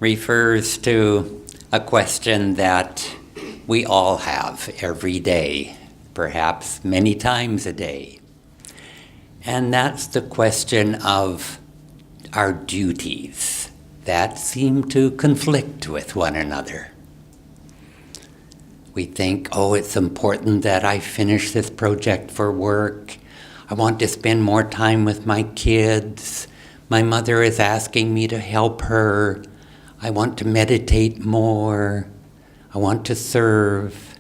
refers to a question that we all have every day, perhaps many times a day. And that's the question of our duties that seem to conflict with one another. We think, it's important that I finish this project for work. I want to spend more time with my kids. My mother is asking me to help her. I want to meditate more. I want to serve.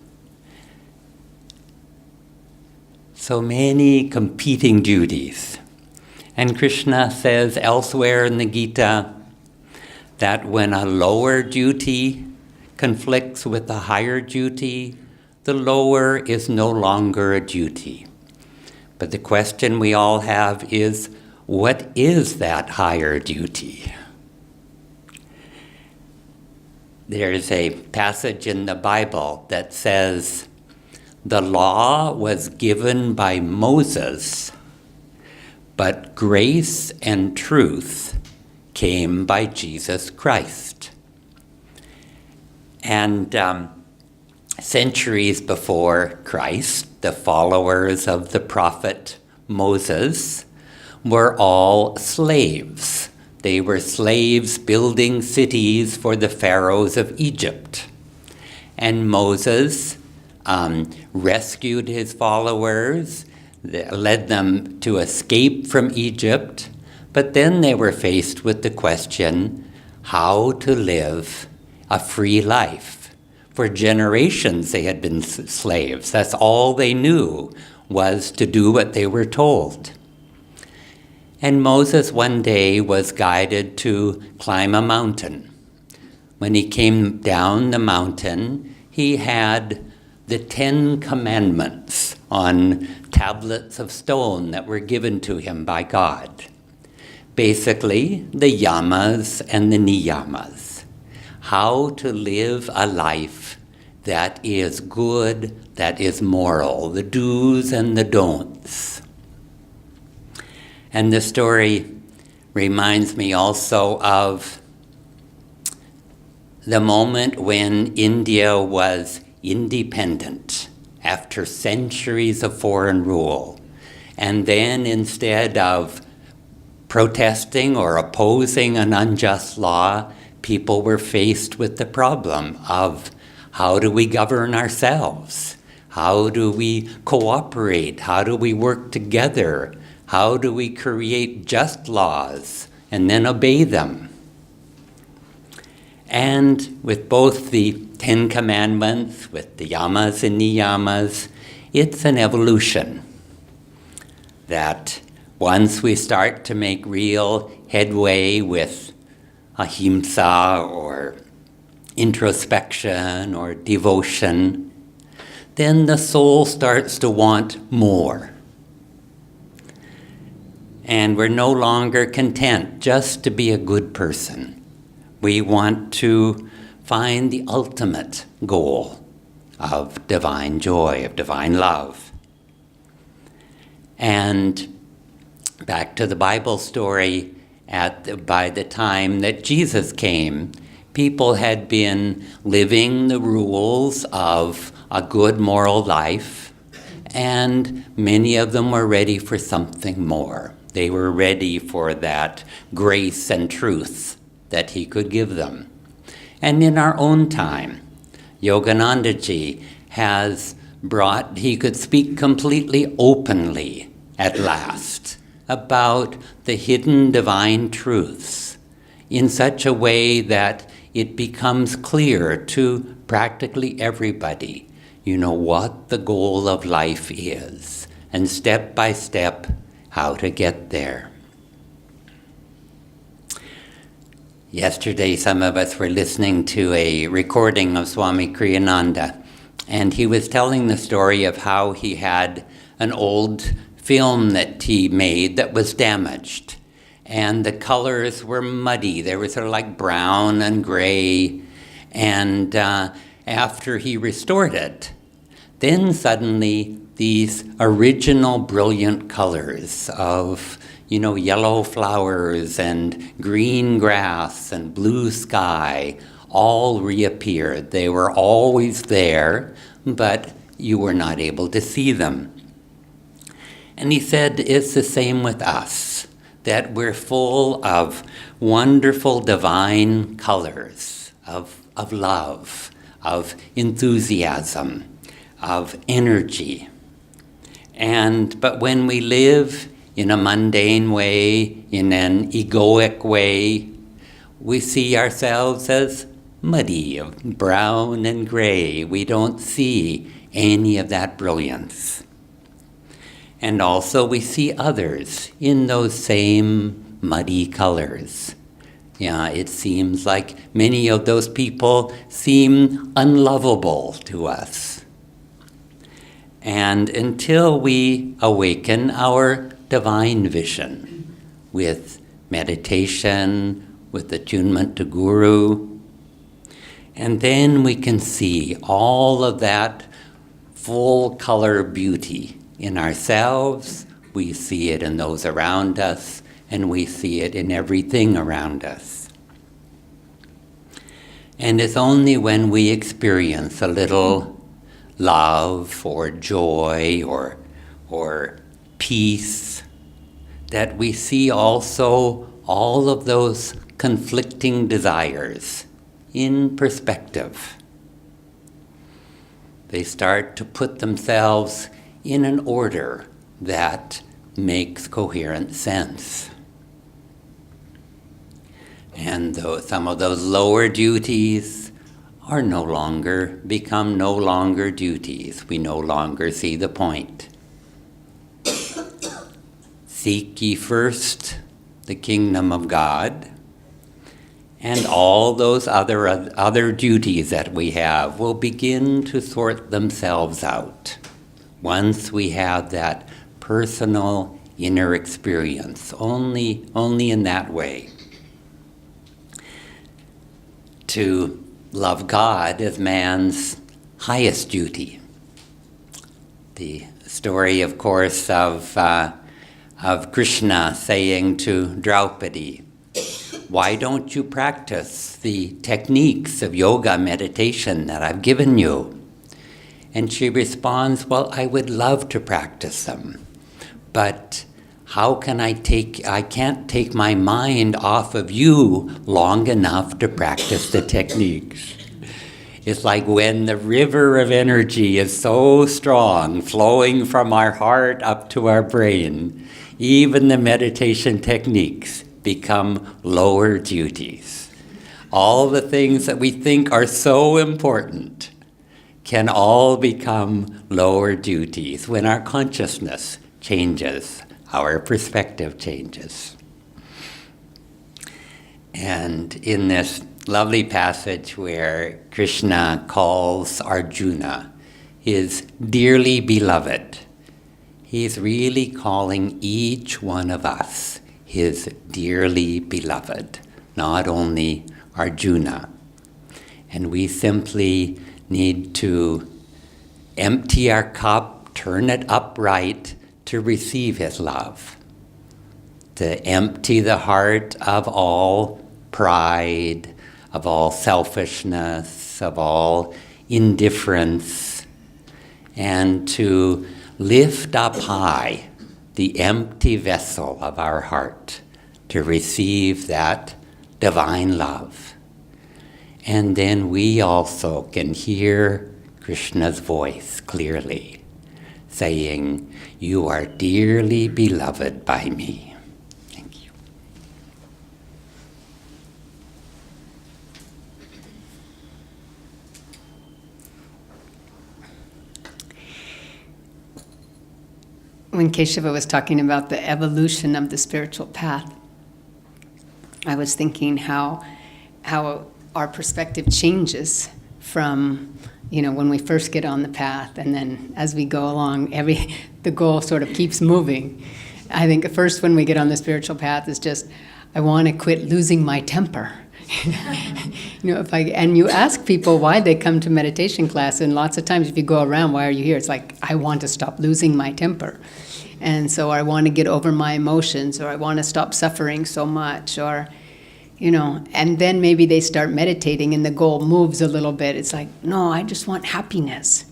So many competing duties. And Krishna says elsewhere in the Gita that when a lower duty conflicts with a higher duty, the lower is no longer a duty. But the question we all have is, what is that higher duty? There's a passage in the Bible that says, the law was given by Moses, but grace and truth came by Jesus Christ. And centuries before Christ, the followers of the prophet Moses were all slaves. They were slaves building cities for the pharaohs of Egypt. And Moses rescued his followers, led them to escape from Egypt, but then they were faced with the question how to live a free life. For generations they had been slaves. That's all they knew, was to do what they were told. And Moses one day was guided to climb a mountain. When he came down the mountain, he had the 10 Commandments on tablets of stone that were given to him by God. Basically, the yamas and the niyamas. How to live a life that is good, that is moral, the do's and the don'ts. And the story reminds me also of the moment when India was independent after centuries of foreign rule. And then instead of protesting or opposing an unjust law, people were faced with the problem of how do we govern ourselves? How do we cooperate? How do we work together? How do we create just laws and then obey them? And with both the 10 Commandments, with the yamas and niyamas, it's an evolution that once we start to make real headway with ahimsa or introspection or devotion, then the soul starts to want more. And we're no longer content just to be a good person. We want to find the ultimate goal of divine joy, of divine love. And back to the Bible story, by the time that Jesus came, people had been living the rules of a good moral life, and many of them were ready for something more. They were ready for that grace and truth that he could give them. And in our own time, Yoganandaji has he could speak completely openly at last about the hidden divine truths in such a way that it becomes clear to practically everybody, what the goal of life is, and step by step, how to get there. Yesterday, some of us were listening to a recording of Swami Kriyananda, and he was telling the story of how he had an old film that he made that was damaged, and the colors were muddy. They were sort of like brown and gray, and after he restored it, then suddenly these original brilliant colors of yellow flowers and green grass and blue sky all reappeared. They were always there, but you were not able to see them. And he said it's the same with us, that we're full of wonderful divine colors of love, of enthusiasm, of energy. But when we live in a mundane way, in an egoic way, we see ourselves as muddy, brown and gray. We don't see any of that brilliance. And also we see others in those same muddy colors. Yeah, it seems like many of those people seem unlovable to us. And until we awaken our divine vision with meditation, with attunement to Guru, and then we can see all of that full color beauty in ourselves, we see it in those around us, and we see it in everything around us. And it's only when we experience a little love or joy or peace that we see also all of those conflicting desires in perspective. They start to put themselves in an order that makes coherent sense. And some of those lower duties become no longer duties. We no longer see the point. Seek ye first the kingdom of God, and all those other duties that we have will begin to sort themselves out once we have that personal inner experience, only in that way. To love God is man's highest duty. The story, of course, of Krishna saying to Draupadi, "Why don't you practice the techniques of yoga meditation that I've given you?" And she responds, "Well, I would love to practice them, but how can I can't take my mind off of you long enough to practice the techniques." It's like when the river of energy is so strong, flowing from our heart up to our brain, even the meditation techniques become lower duties. All the things that we think are so important can all become lower duties when our consciousness changes, our perspective changes. And in this lovely passage where Krishna calls Arjuna his dearly beloved, he's really calling each one of us his dearly beloved, not only Arjuna. And we simply need to empty our cup, turn it upright to receive his love, to empty the heart of all pride, of all selfishness, of all indifference, and to lift up high the empty vessel of our heart to receive that divine love. And then we also can hear Krishna's voice clearly saying, "You are dearly beloved by me." Thank you. When Keshava was talking about the evolution of the spiritual path, I was thinking how our perspective changes from, when we first get on the path, and then as we go along, the goal sort of keeps moving. I think at first when we get on the spiritual path is just, I want to quit losing my temper. And you ask people why they come to meditation class, and lots of times if you go around, why are you here? It's like, I want to stop losing my temper. And so I want to get over my emotions, or I want to stop suffering so much, or, and then maybe they start meditating and the goal moves a little bit. It's like, no, I just want happiness.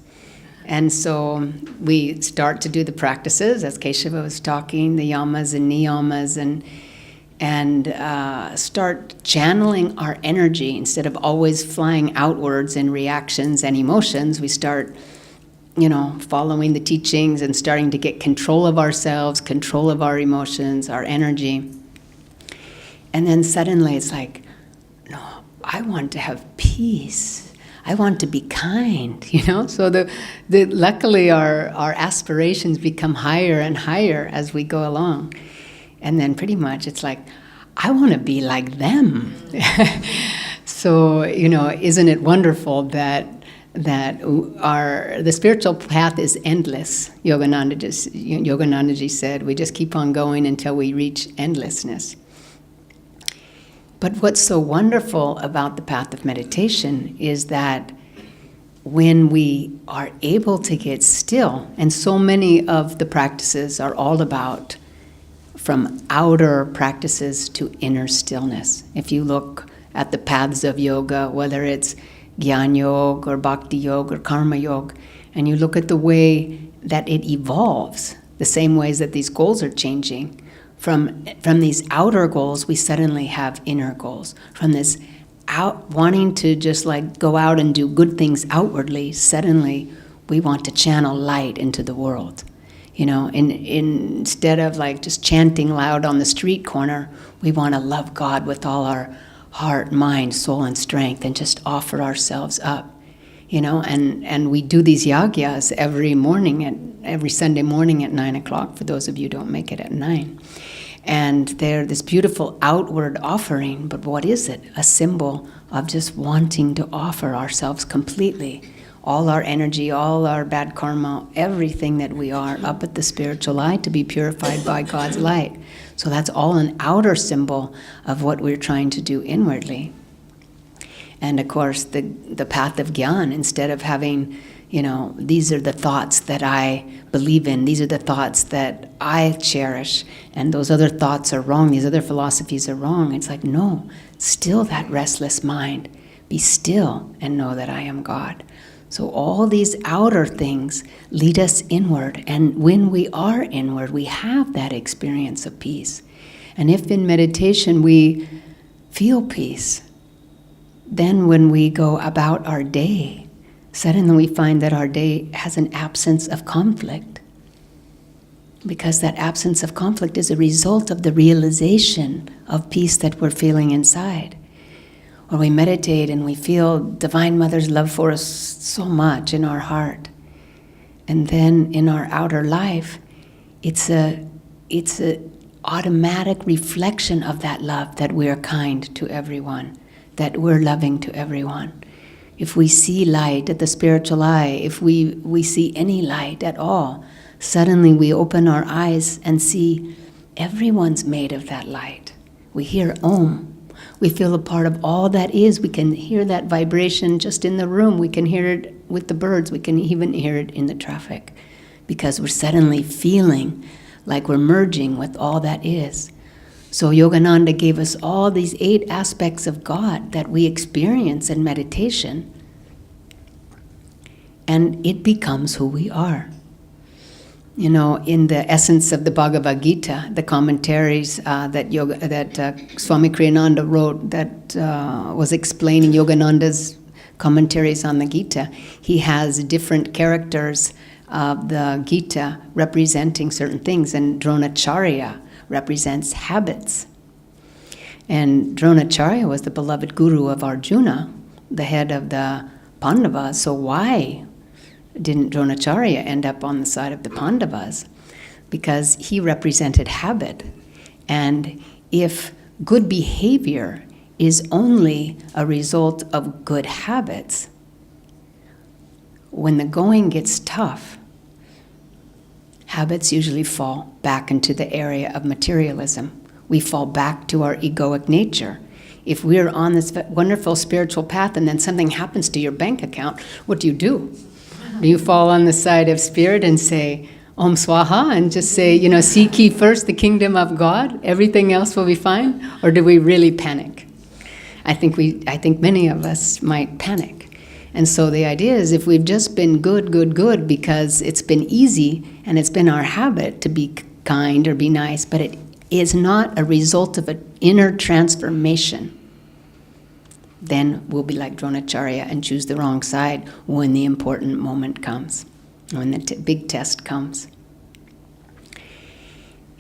And so we start to do the practices, as Keshava was talking, the yamas and niyamas, and start channeling our energy. Instead of always flying outwards in reactions and emotions, we start, following the teachings and starting to get control of ourselves, control of our emotions, our energy. And then suddenly it's like, no, I want to have peace. I want to be kind, So luckily our aspirations become higher and higher as we go along. And then pretty much it's like, I want to be like them. So, isn't it wonderful that the spiritual path is endless? Yoganandaji said, we just keep on going until we reach endlessness. But what's so wonderful about the path of meditation is that when we are able to get still, and so many of the practices are all about from outer practices to inner stillness. If you look at the paths of yoga, whether it's Gyan Yoga or Bhakti Yoga or Karma Yoga, and you look at the way that it evolves, the same ways that these goals are changing, from these outer goals, we suddenly have inner goals. From this wanting to just like go out and do good things outwardly, suddenly we want to channel light into the world. Instead of like just chanting loud on the street corner, we want to love God with all our heart, mind, soul, and strength, and just offer ourselves up. And we do these yagyas every Sunday morning at 9 o'clock, for those of you who don't make it at 9. And they're this beautiful outward offering, but what is it? A symbol of just wanting to offer ourselves completely, all our energy, all our bad karma, everything that we are, up at the spiritual eye to be purified by God's light. So that's all an outer symbol of what we're trying to do inwardly. And of course, the path of Gyan, instead of having, these are the thoughts that I believe in, these are the thoughts that I cherish, and those other thoughts are wrong, these other philosophies are wrong. It's like, no, still that restless mind. Be still and know that I am God. So all these outer things lead us inward, and when we are inward, we have that experience of peace. And if in meditation we feel peace, then when we go about our day, suddenly we find that our day has an absence of conflict. Because that absence of conflict is a result of the realization of peace that we're feeling inside. Or we meditate and we feel Divine Mother's love for us so much in our heart. And then in our outer life, it's a automatic reflection of that love, that we're kind to everyone, that we're loving to everyone. If we see light at the spiritual eye, if we see any light at all, suddenly we open our eyes and see everyone's made of that light. We hear Om. We feel a part of all that is. We can hear that vibration just in the room. We can hear it with the birds. We can even hear it in the traffic, because we're suddenly feeling like we're merging with all that is. So Yogananda gave us all these 8 aspects of God that we experience in meditation, and it becomes who we are. In the essence of the Bhagavad Gita, the commentaries that Swami Kriyananda wrote, that was explaining Yogananda's commentaries on the Gita, he has different characters of the Gita representing certain things, and Dronacharya represents habits. And Dronacharya was the beloved guru of Arjuna, the head of the Pandavas. So why didn't Dronacharya end up on the side of the Pandavas? Because he represented habit. And if good behavior is only a result of good habits, when the going gets tough, habits usually fall back into the area of materialism. We fall back to our egoic nature. If we're on this wonderful spiritual path and then something happens to your bank account, what do? Do you fall on the side of spirit and say, Om Swaha and just say, seek ye first the kingdom of God, everything else will be fine? Or do we really panic? I think many of us might panic. And so the idea is if we've just been good because it's been easy and it's been our habit to be kind or be nice, but it is not a result of an inner transformation, then we'll be like Dronacharya and choose the wrong side when the important moment comes, when the big test comes.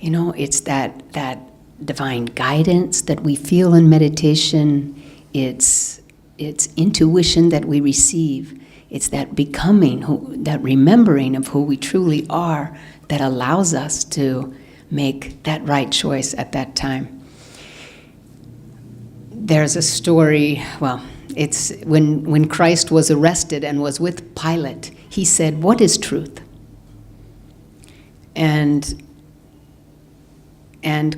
It's that divine guidance that we feel in meditation. It's intuition that we receive. It's that becoming, that remembering of who we truly are that allows us to make that right choice at that time. There's a story, it's when Christ was arrested and was with Pilate, he said, "What is truth?" And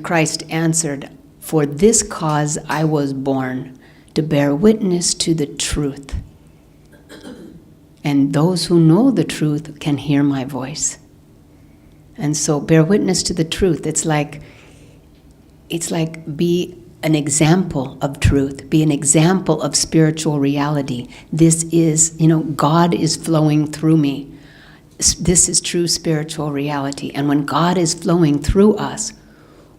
Christ answered, "For this cause I was born, to bear witness to the truth. And those who know the truth can hear my voice." And so bear witness to the truth. It's like be an example of truth, be an example of spiritual reality. This is, God is flowing through me. This is true spiritual reality. And when God is flowing through us,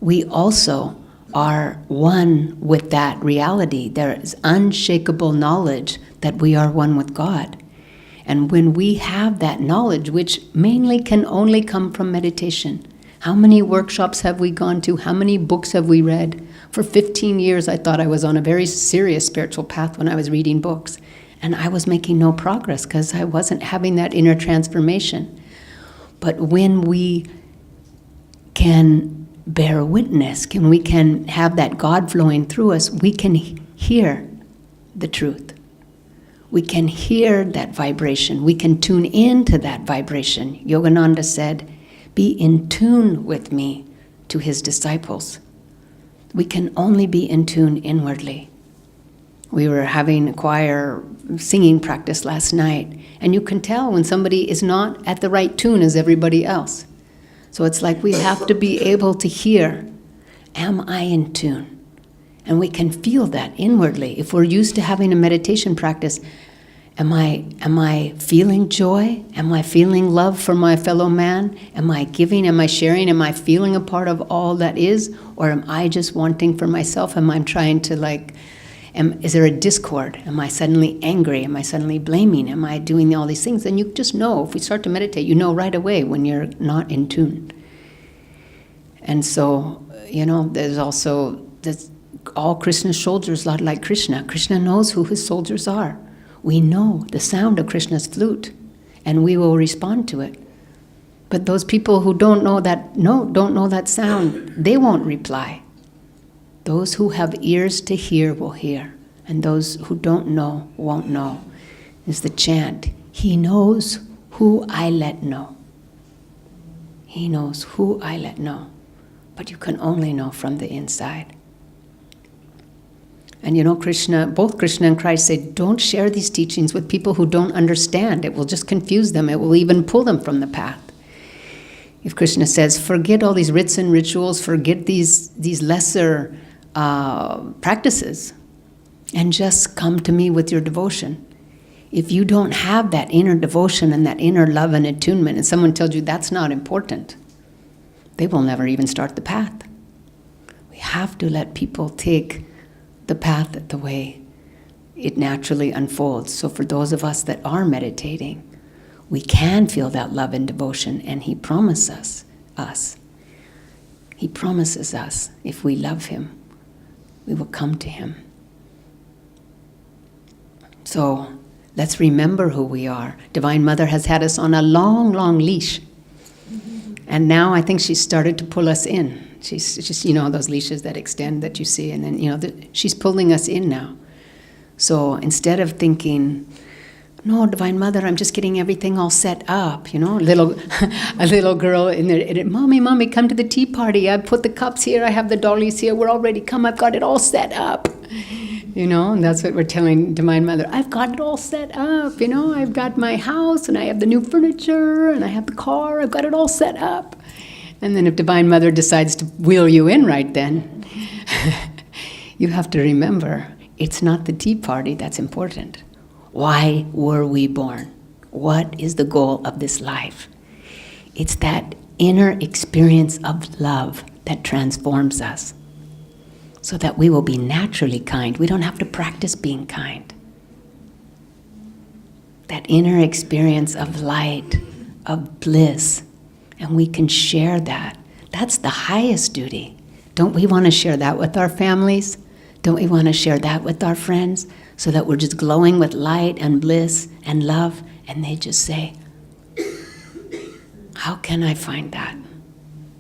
we also are one with that reality. There is unshakable knowledge that we are one with God. And when we have that knowledge, which mainly can only come from meditation, how many workshops have we gone to? How many books have we read? For 15 years, I thought I was on a very serious spiritual path when I was reading books. And I was making no progress because I wasn't having that inner transformation. But when we can bear witness, we can have that God flowing through us, we can hear the truth. We can hear that vibration. We can tune into that vibration. Yogananda said, "Be in tune with me," to his disciples. We can only be in tune inwardly. We were having a choir singing practice last night, and you can tell when somebody is not at the right tune as everybody else. So it's like we have to be able to hear, am I in tune? And we can feel that inwardly. If we're used to having a meditation practice, am I feeling joy? Am I feeling love for my fellow man? Am I giving? Am I sharing? Am I feeling a part of all that is? Or am I just wanting for myself? Am I trying to is there a discord? Am I suddenly angry? Am I suddenly blaming? Am I doing all these things? And you just know, if we start to meditate, you know right away when you're not in tune. And so, there's also all Krishna's soldiers are like Krishna. Krishna knows who his soldiers are. We know the sound of Krishna's flute, and we will respond to it. But those people who don't know that sound, they won't reply. Those who have ears to hear will hear, and those who don't know won't know. Is the chant, "He knows who I let know." He knows who I let know. But you can only know from the inside. And both Krishna and Christ say, don't share these teachings with people who don't understand. It will just confuse them. It will even pull them from the path. If Krishna says, forget all these rites and rituals, forget these lesser practices, and just come to me with your devotion. If you don't have that inner devotion and that inner love and attunement, and someone tells you that's not important, they will never even start the path. We have to let people take the path the way it naturally unfolds. So for those of us that are meditating, we can feel that love and devotion, and He promises us. He promises us, if we love Him, we will come to Him. So let's remember who we are. Divine Mother has had us on a long, long leash. And now I think she's started to pull us in. She's just, those leashes that extend that you see, and then, she's pulling us in now. So instead of thinking, no, Divine Mother, I'm just getting everything all set up, a little girl in there, Mommy, come to the tea party. I put the cups here, I have the dollies here, we're all ready, come, I've got it all set up. And that's what we're telling Divine Mother. I've got it all set up, I've got my house, and I have the new furniture, and I have the car, I've got it all set up. And then if Divine Mother decides to wheel you in right then, you have to remember, it's not the tea party that's important. Why were we born? What is the goal of this life? It's that inner experience of love that transforms us so that we will be naturally kind. We don't have to practice being kind. That inner experience of light, of bliss, and we can share that. That's the highest duty. Don't we want to share that with our families? Don't we want to share that with our friends so that we're just glowing with light and bliss and love? And they just say, how can I find that?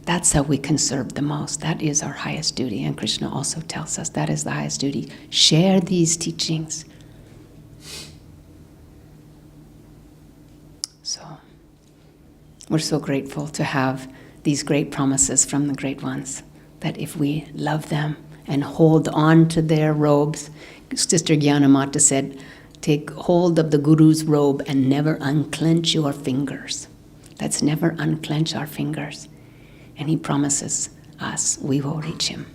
That's how we can serve the most. That is our highest duty. And Krishna also tells us that is the highest duty. Share these teachings. So, we're so grateful to have these great promises from the great ones, that if we love them and hold on to their robes, Sister Gyanamata said, take hold of the Guru's robe and never unclench your fingers. Let's never unclench our fingers. And he promises us we will reach him.